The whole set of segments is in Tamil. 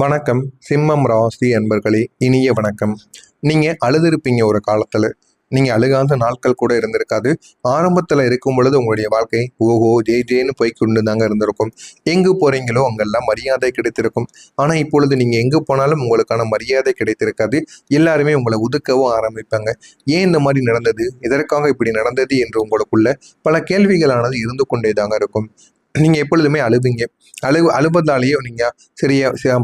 வணக்கம். சிம்மம் ராசி அன்பர்களே, இனிய வணக்கம். நீங்க அழுதுருப்பீங்க ஒரு காலத்துல. நீங்க அழுகாத நாட்கள் கூட இருந்திருக்காது. ஆரம்பத்துல இருக்கும் பொழுது உங்களுடைய வாழ்க்கை ஓஹோ ஜேன்னு போய் கொண்டு தாங்க இருந்திருக்கும். எங்கு போறீங்களோ அங்கெல்லாம் மரியாதை கிடைத்திருக்கும். ஆனா இப்பொழுது நீங்க எங்கு போனாலும் உங்களுக்கான மரியாதை கிடைத்திருக்காது. எல்லாருமே உங்களை ஒதுக்கவும் ஆரம்பிப்பாங்க. ஏன் இந்த மாதிரி நடந்தது, எதற்காக இப்படி நடந்தது என்று உங்களுக்குள்ள பல கேள்விகளானது இருந்து கொண்டே தாங்க இருக்கும். நீங்க எப்பொழுதுமே அழுவீங்க. அழுவதாலேயே நீங்க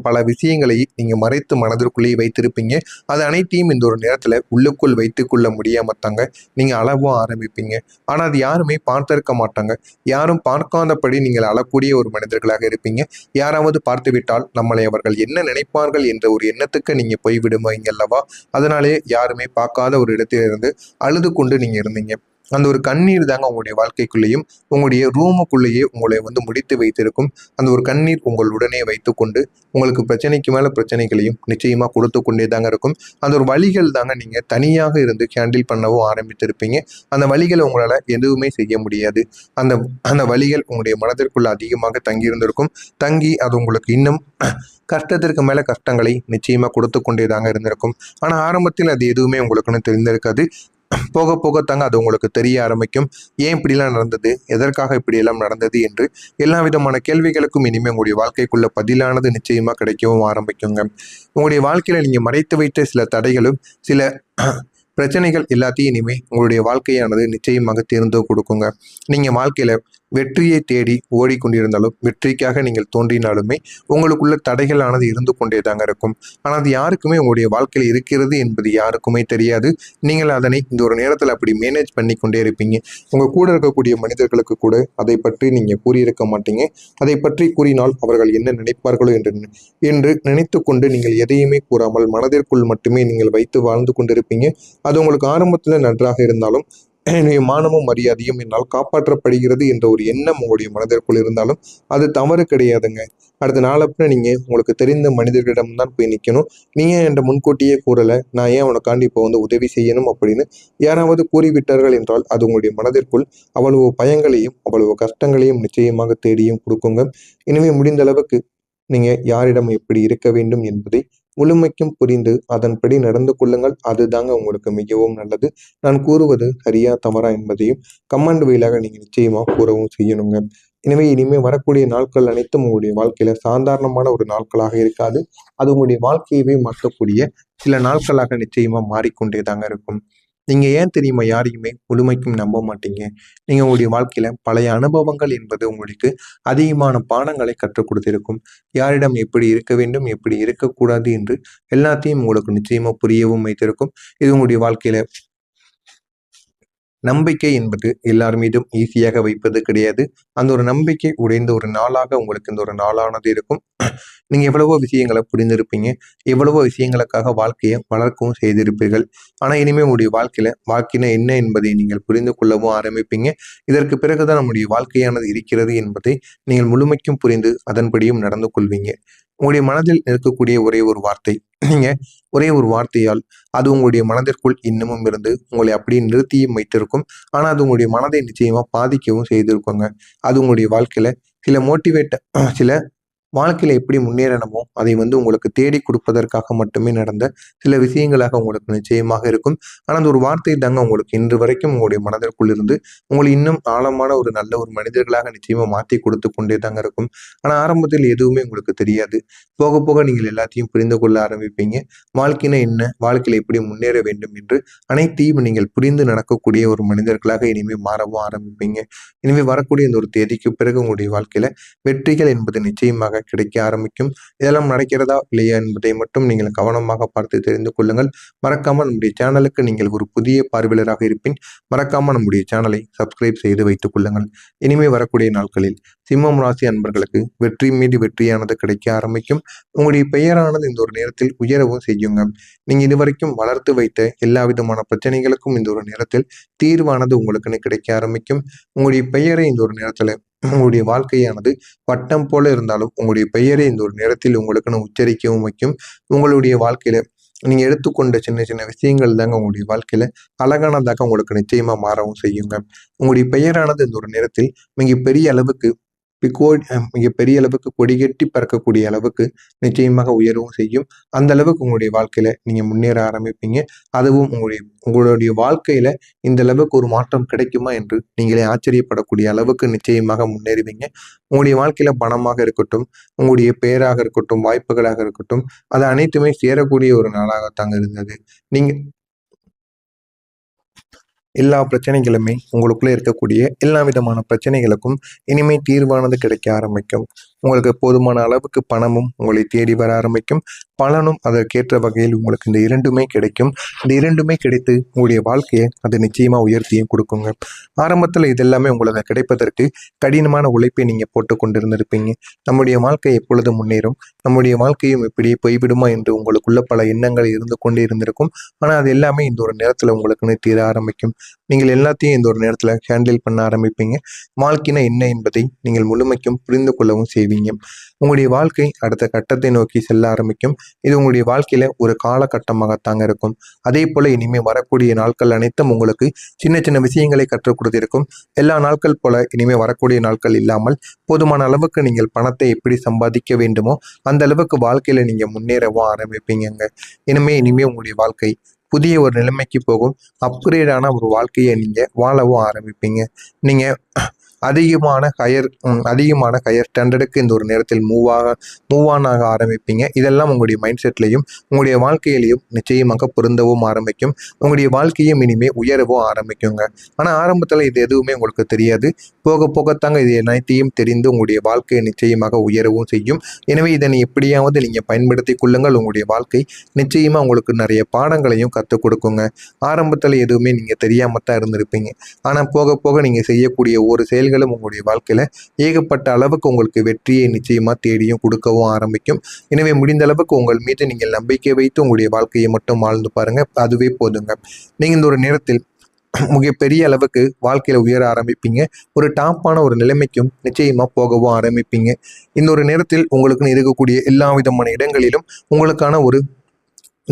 பல விஷயங்களை நீங்க மறைத்து மனதிற்குள்ளேயே வைத்திருப்பீங்க. அது அனைத்தையும் இந்த ஒரு நேரத்துல உள்ளுக்குள் வைத்துக் கொள்ள முடியாம தாங்க நீங்க அழவும் ஆரம்பிப்பீங்க. ஆனா அது யாருமே பார்த்திருக்க மாட்டாங்க. யாரும் பார்க்காதபடி நீங்கள் அழக்கூடிய ஒரு மனிதர்களாக இருப்பீங்க. யாராவது பார்த்து விட்டால் நம்மளை அவர்கள் என்ன நினைப்பார்கள் என்ற ஒரு எண்ணத்துக்கு நீங்க போய் விடுவீங்க அல்லவா? அதனாலே யாருமே பார்க்காத ஒரு இடத்திலிருந்து அழுது கொண்டு நீங்க இருந்தீங்க. அந்த ஒரு கண்ணீர் தாங்க உங்களுடைய வாழ்க்கைக்குள்ளேயும் உங்களுடைய ரூமுக்குள்ளேயே உங்களை முடித்து வைத்திருக்கும். அந்த ஒரு கண்ணீர் உங்களுடனே வைத்துக்கொண்டு உங்களுக்கு பிரச்சனைக்கு மேல பிரச்சனைகளையும் நிச்சயமா கொடுத்து கொண்டே தாங்க இருக்கும். அந்த ஒரு வழிகள் தாங்க நீங்க தனியாக இருந்து ஹேண்டில் பண்ணவும் ஆரம்பித்திருப்பீங்க. அந்த வழிகளை உங்களால எதுவுமே செய்ய முடியாது. அந்த அந்த வழிகள் உங்களுடைய மனதிற்குள்ள அதிகமாக தங்கி இருந்திருக்கும். தங்கி அது உங்களுக்கு இன்னும் கஷ்டத்திற்கு மேல கஷ்டங்களை நிச்சயமா கொடுத்து கொண்டே தாங்க இருந்திருக்கும். ஆனா ஆரம்பத்தில் அது எதுவுமே உங்களுக்குன்னு தெரிந்திருக்காது. போக போகத்தாங்க அது உங்களுக்கு தெரிய ஆரம்பிக்கும். ஏன் இப்படிலாம் நடந்தது, எதற்காக இப்படியெல்லாம் நடந்தது என்று எல்லா விதமான கேள்விகளுக்கும் இனிமே உங்களுடைய வாழ்க்கைக்குள்ள பதிலானது நிச்சயமா கிடைக்கவும் ஆரம்பிக்குங்க. உங்களுடைய வாழ்க்கையில நீங்க மறைத்து வைத்த சில தடைகளும் சில பிரச்சனைகள் எல்லாத்தையும் இனிமே உங்களுடைய வாழ்க்கையானது நிச்சயமாக தேர்ந்து கொடுக்குங்க. நீங்க வாழ்க்கையில வெற்றியை தேடி ஓடிக்கொண்டிருந்தாலும் வெற்றிக்காக நீங்கள் தோன்றினாலுமே உங்களுக்குள்ள தடைகளானது இருந்து கொண்டே தாங்க இருக்கும். ஆனால் அது யாருக்குமே உங்களுடைய வாழ்க்கையில் இருக்கிறது என்பது யாருக்குமே தெரியாது. நீங்கள் அதனை இந்த ஒரு நேரத்தில் அப்படி மேனேஜ் பண்ணி கொண்டே இருப்பீங்க. உங்க கூட இருக்கக்கூடிய மனிதர்களுக்கு கூட அதை பற்றி நீங்க கூறியிருக்க மாட்டீங்க. அதை பற்றி கூறினால் அவர்கள் என்ன நினைப்பார்களோ என்று நினைத்து கொண்டு நீங்கள் எதையுமே கூறாமல் மனதிற்குள் மட்டுமே நீங்கள் வைத்து வாழ்ந்து கொண்டிருப்பீங்க. அது உங்களுக்கு ஆரம்பத்தில் நன்றாக இருந்தாலும் என்னுடைய மானமும் மரியாதையும் என்னால் காப்பாற்றப்படுகிறது என்ற ஒரு எண்ணம் உங்களுடைய மனதிற்குள் இருந்தாலும் அது தவறு கிடையாதுங்க. அடுத்த நாளப்ப நீங்க உங்களுக்கு தெரிந்த மனிதர்களிடம் தான் போய் நிற்கணும். நீங்க என்ற முன்கூட்டியே கூறலை, நான் ஏன் உனக்காண்டி இப்போ உதவி செய்யணும் அப்படின்னு யாராவது கூறிவிட்டார்கள் என்றால் அது உங்களுடைய மனதிற்குள் அவ்வளவு பயங்களையும் அவ்வளவு கஷ்டங்களையும் நிச்சயமாக தேடியும் கொடுக்குங்க. எனவே முடிந்த அளவுக்கு நீங்க யாரிடம் எப்படி இருக்க வேண்டும் என்பதை முழுமைக்கும் புரிந்து அதன்படி நடந்து கொள்ளுங்கள். அதுதாங்க உங்களுக்கு மிகவும் நல்லது. நான் கூறுவது சரியா தவறா என்பதையும் கமெண்ட் வழியாக நீங்க நிச்சயமா கூறவும் செய்யணுங்க. எனவே இனிமே வரக்கூடிய நாட்கள் அனைத்தும் உங்களுடைய வாழ்க்கையில சாதாரணமான ஒரு நாட்களாக இருக்காது. அது உங்களுடைய வாழ்க்கையவே மாற்றக்கூடிய சில நாட்களாக நிச்சயமா மாறிக்கொண்டே தாங்க இருக்கும். நீங்க ஏன் தெரியுமா யாரையுமே முழுமைக்கும் நம்ப மாட்டீங்க? நீங்க உங்களுடைய வாழ்க்கையில பழைய அனுபவங்கள் என்பது உங்களுக்கு அதிகமான பாடங்களை கற்றுக் கொடுத்திருக்கும். யாரிடம் எப்படி இருக்க வேண்டும், எப்படி இருக்கக்கூடாது என்று எல்லாத்தையும் உங்களுக்கு நிச்சயமா புரியவும் வைத்திருக்கும். இது உங்களுடைய வாழ்க்கையில நம்பிக்கை என்பது எல்லார் மீதும் ஈஸியாக வைப்பது கிடையாது. அந்த ஒரு நம்பிக்கை உடைந்த ஒரு நாளாக உங்களுக்கு இந்த ஒரு நாளானது இருக்கும். நீங்க எவ்வளவோ விஷயங்களை புரிந்திருப்பீங்க. எவ்வளவோ விஷயங்களுக்காக வாழ்க்கையை வளர்க்கவும் செய்திருப்பீர்கள். ஆனா இனிமே உங்களுடைய வாழ்க்கையின என்ன என்பதை நீங்கள் புரிந்து கொள்ளவும் ஆரம்பிப்பீங்க. இதற்கு பிறகுதான் நம்முடைய வாழ்க்கையானது இருக்கிறது என்பதை நீங்கள் முழுமைக்கும் புரிந்து அதன்படியும் நடந்து கொள்வீங்க. உங்களுடைய மனதில் இருக்கக்கூடிய ஒரே ஒரு வார்த்தை, நீங்க ஒரே ஒரு வார்த்தையால் அது உங்களுடைய மனதிற்குள் இன்னமும் இருந்து உங்களை அப்படியே நிறுத்தியும் வைத்திருக்கும். ஆனா அது உங்களுடைய மனதை நிச்சயமா பாதிக்கவும் செய்திருக்குங்க. அது உங்களுடைய வாழ்க்கையில சில சில வாழ்க்கையில எப்படி முன்னேறணுமோ அதை உங்களுக்கு தேடி கொடுப்பதற்காக மட்டுமே நடந்த சில விஷயங்களாக உங்களுக்கு நிச்சயமாக இருக்கும். ஆனால் அந்த ஒரு வார்த்தை தாங்க உங்களுக்கு இன்று வரைக்கும் உங்களுடைய மனதிற்குள் இருந்து உங்களை இன்னும் ஆழமான ஒரு நல்ல ஒரு மனிதர்களாக நிச்சயமா மாற்றி கொடுத்து கொண்டே தாங்க இருக்கும். ஆனால் ஆரம்பத்தில் எதுவுமே உங்களுக்கு தெரியாது. போக போக நீங்கள் எல்லாத்தையும் புரிந்து கொள்ள ஆரம்பிப்பீங்க. வாழ்க்கையின என்ன, வாழ்க்கையில எப்படி முன்னேற வேண்டும் என்று அனைத்தையும் நீங்கள் புரிந்து நடக்கக்கூடிய ஒரு மனிதர்களாக இனிமேல் மாறவும் ஆரம்பிப்பீங்க. இனிமேல் வரக்கூடிய இந்த ஒரு தேதிக்கு பிறகு உங்களுடைய வாழ்க்கையில வெற்றிகள் என்பது நிச்சயமாக கிடைக்க ஆரம்பிக்கும். இதெல்லாம் நடக்கிறதா இல்லையா என்பதை மட்டும் நீங்கள் கவனமாக பார்த்து தெரிந்து கொள்ளுங்கள். மறக்காம நம்முடைய சேனலுக்கு நீங்கள் ஒரு புதிய பார்வையாளராக இருப்பின் மறக்காம நம்முடைய சேனலை சப்ஸ்கிரைப் செய்து வைத்துக் கொள்ளுங்கள். இனிமே வரக்கூடிய நாட்களில் சிம்மம் ராசி அன்பர்களுக்கு வெற்றி மீது வெற்றியானது கிடைக்க ஆரம்பிக்கும். உங்களுடைய பெயரானது இந்த ஒரு நேரத்தில் உயரவும் செய்யுங்க. நீங்க இதுவரைக்கும் வளர்த்து வைத்த எல்லா விதமான பிரச்சனைகளுக்கும் இந்த ஒரு நேரத்தில் தீர்வானது உங்களுக்குன்னு கிடைக்க ஆரம்பிக்கும். உங்களுடைய பெயரை இந்த ஒரு நேரத்துல உங்களுடைய வாழ்க்கையானது வட்டம் போல இருந்தாலும் உங்களுடைய பெயரை இந்த ஒரு நேரத்தில் உங்களுக்குன்னு உச்சரிக்கவும் வைக்கும். உங்களுடைய வாழ்க்கையில நீங்க எடுத்துக்கொண்ட சின்ன சின்ன விஷயங்கள் தாங்க உங்களுடைய வாழ்க்கையில அழகானதாக உங்களுக்கு நிச்சயமா மாறவும் செய்யுங்க. உங்களுடைய பெயரானது இந்த ஒரு நேரத்தில் மிக பெரிய அளவுக்கு மிகப்பெரிய அளவுக்கு கொடிகட்டி பறக்கக்கூடிய அளவுக்கு நிச்சயமாக உயரவும் செய்யும். அந்த அளவுக்கு உங்களுடைய வாழ்க்கையில நீங்க முன்னேற ஆரம்பிப்பீங்க. அதுவும் உங்களுடைய வாழ்க்கையில இந்த அளவுக்கு ஒரு மாற்றம் கிடைக்குமா என்று நீங்களே ஆச்சரியப்படக்கூடிய அளவுக்கு நிச்சயமாக முன்னேறுவீங்க. உங்களுடைய வாழ்க்கையில பணமாக இருக்கட்டும், உங்களுடைய பெயராக இருக்கட்டும், வாய்ப்புகளாக இருக்கட்டும், அது அனைத்துமே சேரக்கூடிய ஒரு நாளாகத்தாங்க இருந்தது. நீங்க எல்லா பிரச்சனைகளுமே உங்களுக்குள்ள இருக்கக்கூடிய எல்லா விதமான பிரச்சனைகளுக்கும் இனிமே தீர்வானது கிடைக்க ஆரம்பிக்கும். உங்களுக்கு போதுமான அளவுக்கு பணமும் உங்களை தேடி வர ஆரம்பிக்கும். பலனும் அதற்கேற்ற வகையில் உங்களுக்கு இந்த இரண்டுமே கிடைக்கும். இந்த இரண்டுமே கிடைத்து உங்களுடைய வாழ்க்கையை அது நிச்சயமா உயர்த்தியும் கொடுக்குங்க. ஆரம்பத்தில் இதெல்லாமே உங்களுக்கு கிடைப்பதற்கு கடினமான உழைப்பை நீங்க போட்டு கொண்டிருந்திருப்பீங்க. நம்முடைய வாழ்க்கை எப்பொழுது முன்னேறும், நம்முடைய வாழ்க்கையும் இப்படியே போய்விடுமா என்று உங்களுக்குள்ள பல எண்ணங்கள் இருந்து கொண்டே இருந்திருக்கும். ஆனால் அது எல்லாமே இந்த ஒரு நேரத்தில் உங்களுக்குன்னு தீர ஆரம்பிக்கும். நீங்கள் எல்லாத்தையும் இந்த ஒரு நேரத்தில் ஹேண்டில் பண்ண ஆரம்பிப்பீங்க. வாழ்க்கைனா என்ன என்பதை நீங்கள் முழுமைக்கும் புரிந்து கொள்ளவும் செய்வீங்க. உங்களுடைய வாழ்க்கை அடுத்த கட்டத்தை நோக்கி செல்ல ஆரம்பிக்கும். இது உங்களுடைய வாழ்க்கையில ஒரு காலகட்டமாகத்தாங்க இருக்கும். அதே போல இனிமே வரக்கூடிய நாட்கள் அனைத்தும் உங்களுக்கு சின்ன சின்ன விஷயங்களை கற்றுக் கொடுத்திருக்கும். எல்லா நாட்கள் போல இனிமே வரக்கூடிய நாட்கள் இல்லாமல் போதுமான அளவுக்கு நீங்கள் பணத்தை எப்படி சம்பாதிக்க வேண்டுமோ அந்த அளவுக்கு வாழ்க்கையில நீங்க முன்னேறவும் ஆரம்பிப்பீங்க. இனிமே உங்களுடைய வாழ்க்கை புதிய ஒரு நிலைமைக்கு போகும். அப்கிரேடான ஒரு வாழ்க்கையை நீங்க வாழவும் ஆரம்பிப்பீங்க. நீங்க அதிகமான ஹையர் ஸ்டாண்டர்டுக்கு இந்த ஒரு நேரத்தில் மூவ் ஆன் ஆக ஆரம்பிப்பீங்க. இதெல்லாம் உங்களுடைய மைண்ட் செட்லையும் உங்களுடைய வாழ்க்கையிலையும் நிச்சயமாக பொருந்தவும் ஆரம்பிக்கும். உங்களுடைய வாழ்க்கையும் இனிமே உயரவும் ஆரம்பிக்குங்க. ஆனால் ஆரம்பத்தில் இது எதுவுமே உங்களுக்கு தெரியாது. போக போகத்தாங்க இது அனைத்தையும் தெரிந்து உங்களுடைய வாழ்க்கையை நிச்சயமாக உயரவும் செய்யும். எனவே இதனை எப்படியாவது நீங்கள் பயன்படுத்தி கொள்ளுங்கள். உங்களுடைய வாழ்க்கை நிச்சயமாக உங்களுக்கு நிறைய பாடங்களையும் கற்றுக் கொடுக்குங்க. ஆரம்பத்தில் எதுவுமே நீங்கள் தெரியாமல் தான் இருந்திருப்பீங்க. ஆனால் போக போக நீங்கள் செய்யக்கூடிய ஒரு செயல்களும் உங்களுடைய வாழ்க்கையில ஏகப்பட்ட அளவுக்கு உங்களுக்கு வெற்றியை நிச்சயமா தேடியும் கொடுக்கவும் ஆரம்பிக்கும். எனவே முடிந்த அளவுக்கு உங்கள் மீது நீங்கள் நம்பிக்கை வைத்து உங்களுடைய வாழ்க்கையை மட்டும் வாழ்ந்து பாருங்க. அதுவே போதுங்க. நீங்க இந்த ஒரு நேரத்தில் மிகப்பெரிய அளவுக்கு வாழ்க்கையில உயர ஆரம்பிப்பீங்க. ஒரு டாப்பான ஒரு நிலைமைக்கும் நிச்சயமா போகவும் ஆரம்பிப்பீங்க. இந்த ஒரு நேரத்தில் உங்களுக்குன்னு இருக்கக்கூடிய எல்லா விதமான இடங்களிலும் உங்களுக்கான ஒரு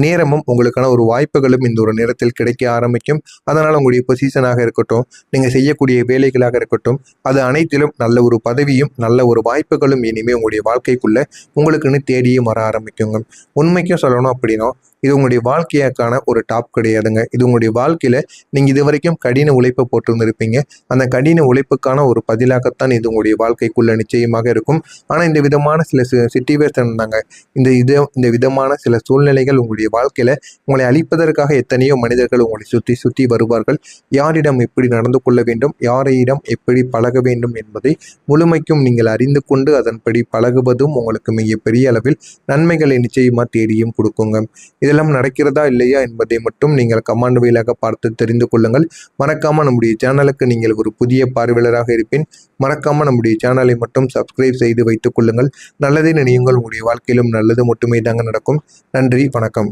நேரமும் உங்களுக்கான ஒரு வாய்ப்புகளும் இந்த ஒரு நேரத்தில் கிடைக்க ஆரம்பிக்கும். அதனால் உங்களுடைய பொசிஷனாக இருக்கட்டும், நீங்கள் செய்யக்கூடிய வேலைகளாக இருக்கட்டும், அது அனைத்திலும் நல்ல ஒரு பதவியும் நல்ல ஒரு வாய்ப்புகளும் இனிமேல் உங்களுடைய வாழ்க்கைக்குள்ள உங்களுக்குன்னு தேடியும் வர ஆரம்பிக்குங்க. உண்மைக்கும் சொல்லணும் அப்படின்னா இது உங்களுடைய வாழ்க்கையாக்கான ஒரு டாப் கிடையாதுங்க. இது உங்களுடைய வாழ்க்கையில நீங்கள் இது வரைக்கும் கடின உழைப்பை போட்டிருந்திருப்பீங்க. அந்த கடின உழைப்புக்கான ஒரு பதிலாகத்தான் இது உங்களுடைய வாழ்க்கைக்குள்ள நிச்சயமாக இருக்கும். ஆனால் இந்த விதமான சில சிச்சுவேஷன் தாங்க, இந்த விதமான சில சூழ்நிலைகள் உங்களுடைய வாழ்க்கையில உங்களை அழிப்பதற்காக எத்தனையோ மனிதர்கள் உங்களை சுற்றி சுற்றி வருவார்கள். யாரிடம் எப்படி நடந்து கொள்ள வேண்டும், யாரிடம் எப்படி பழக வேண்டும் என்பதை முழுமைக்கும் நீங்கள் அறிந்து கொண்டு அதன்படி பழகுவதும் உங்களுக்கு மிகப்பெரிய அளவில் நன்மைகளை நிச்சயமா தேடியும் கொடுக்குங்க. இதெல்லாம் நடக்கிறதா இல்லையா என்பதை மட்டும் நீங்கள் கமெண்ட் வழியாக பார்த்து தெரிந்து கொள்ளுங்கள். மறக்காம நம்முடைய சேனலுக்கு நீங்கள் ஒரு புதிய பார்வையாளராக இருப்பேன். மறக்காம நம்முடைய சேனலை மட்டும் சப்ஸ்கிரைப் செய்து வைத்துக் கொள்ளுங்கள். நல்லதே நினையுங்கள். உங்களுடைய வாழ்க்கையிலும் நல்லது மட்டுமே தாங்க நடக்கும். நன்றி, வணக்கம்.